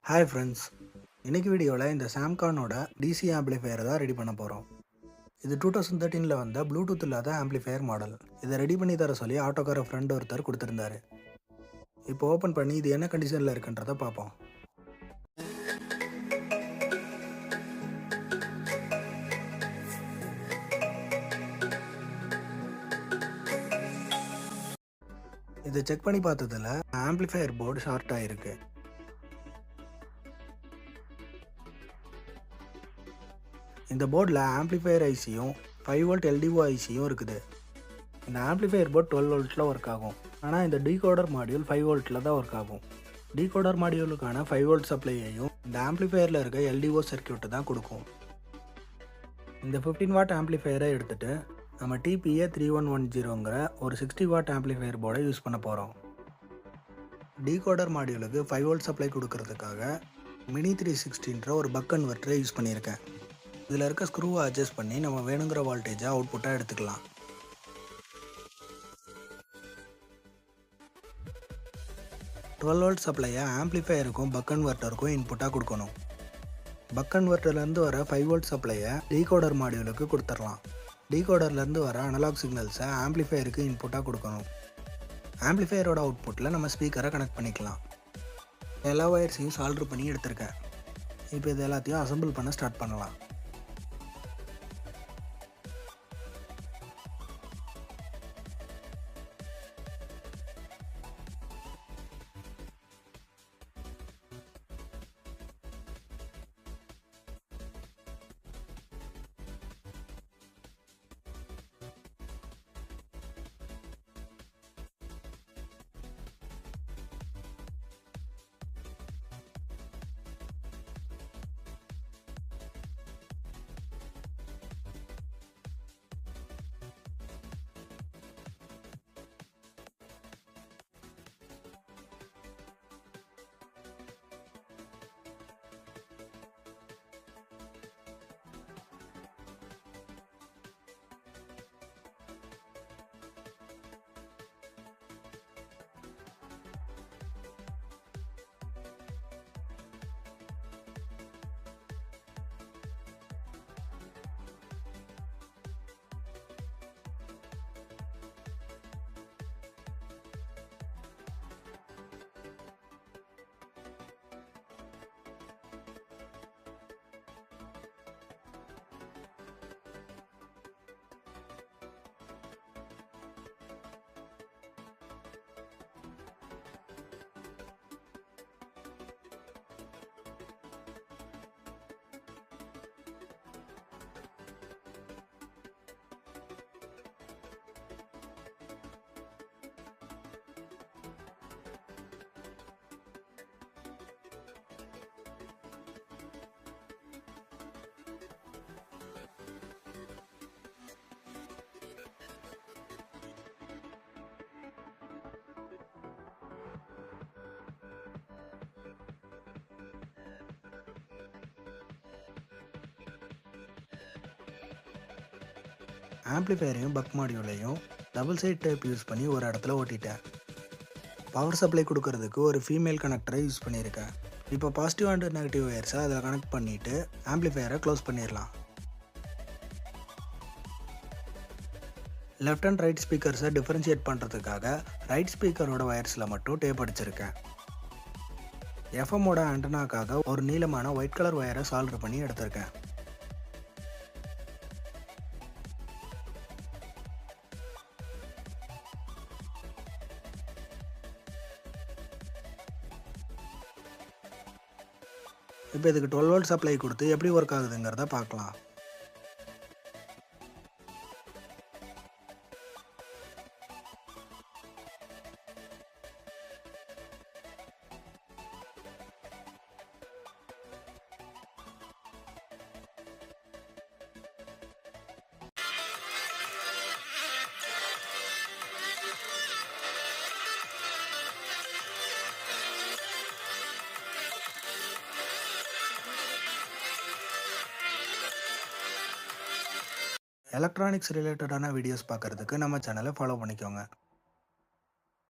Hi friends, இன்றைக்கி வீடியோவில் இந்த சாம்கானோட டிசி ஆம்ப்ளிஃபையரை தான் ரெடி பண்ண போகிறோம். இது 2013 வந்த ப்ளூடூத் இல்லாத ஆம்ப்ளிஃபையர் மாடல். இதை ரெடி பண்ணி தர சொல்லி ஆட்டோக்கார ஃப்ரெண்ட் ஒருத்தர் கொடுத்துருந்தாரு. இப்போ ஓப்பன் பண்ணி இது என்ன கண்டிஷனில் இருக்குன்றதை பார்ப்போம். இதை செக் பண்ணி பார்த்ததில் ஆம்ப்ளிஃபையர் போர்டு ஷார்ட் ஆகிருக்கு. இந்த போர்டில் ஆம்ப்ளிஃபையர் ஐசியும் 5V LDO ஐசியும் இருக்குது. இந்த ஆம்ப்ளிஃபையர் போர்ட் 12V ஒர்க் ஆகும். ஆனால் இந்த டீகோடர் மாடியூல் 5V தான் ஒர்க் ஆகும். டீகோடர் மாடியூலுக்கான 5V சப்ளையையும் இந்த ஆம்ப்ளிஃபையரில் இருக்க LDO சர்க்கியூட்டு தான் கொடுக்கும். இந்த 15W ஆம்ப்ளிஃபையரை எடுத்துகிட்டு நம்ம TPA3110ங்கிற ஒரு 60W ஆம்ப்ளிஃபையர் போர்டை யூஸ் பண்ண போகிறோம். டீகோடர் மாடியூலுக்கு 5V சப்ளை கொடுக்கறதுக்காக மினி 360ன்ற ஒரு பக் கன்வெர்ட்டரை யூஸ் பண்ணியிருக்கேன். இதில் இருக்க ஸ்க்ரூவை அட்ஜஸ்ட் பண்ணி நம்ம வேணுங்கிற வோல்டேஜை அவுட்புட்டாக எடுத்துக்கலாம். டுவெல் சப்ளையை ஆம்ப்ளிஃபையருக்கும் பக் கன்வெர்ட்டருக்கும் இன்புட்டாக கொடுக்கணும். பக் கன்வெர்ட்டர்லேருந்து வர 5V சப்ளையை டீகோடர் மாடியூலுக்கு கொடுத்துடலாம். டீகோடர்லேருந்து வர அனலாக் சிக்னல்ஸை ஆம்ப்ளிஃபையருக்கு இன்புட்டாக கொடுக்கணும். ஆம்ப்ளிஃபையரோட அவுட்புட்டில் நம்ம ஸ்பீக்கரை கனெக்ட் பண்ணிக்கலாம். எல்லா ஒயர்ஸையும் சால்டர் பண்ணி எடுத்திருக்கேன். இப்போ இது எல்லாத்தையும் அசம்பிள் பண்ண ஸ்டார்ட் பண்ணலாம். ஆம்ப்ளிஃபையரையும் பக் மாடியூலையும் டபுள் சைட் டேப் யூஸ் பண்ணி ஒரு இடத்துல ஓட்டிட்டேன். பவர் சப்ளை கொடுக்கறதுக்கு ஒரு ஃபீமேல் கனெக்டரை யூஸ் பண்ணியிருக்கேன். இப்போ பாசிட்டிவ் அண்ட் நெகட்டிவ் ஒயர்ஸை அதில் கனெக்ட் பண்ணிவிட்டு ஆம்ப்ளிஃபையரை க்ளோஸ் பண்ணிடலாம். லெஃப்ட் அண்ட் ரைட் ஸ்பீக்கர்ஸை டிஃபரன்ஷியேட் பண்ணுறதுக்காக ரைட் ஸ்பீக்கரோட ஒயர்ஸில் மட்டும் டேப் அடிச்சிருக்கேன். எஃப்எம்மோட ஆண்டனாக்காக ஒரு நீளமான ஒயிட் கலர் ஒயரை சால்டர் பண்ணி எடுத்திருக்கேன். இப்போ இதுக்கு 12V சப்ளை கொடுத்து எப்படி ஒர்க் ஆகுதுங்கிறத பார்க்கலாம். எலக்ட்ரானிக்ஸ் ரிலேட்டடான வீடியோஸ் பார்க்குறதுக்கு நம்ம சேனலை ஃபாலோ பண்ணிக்கோங்க.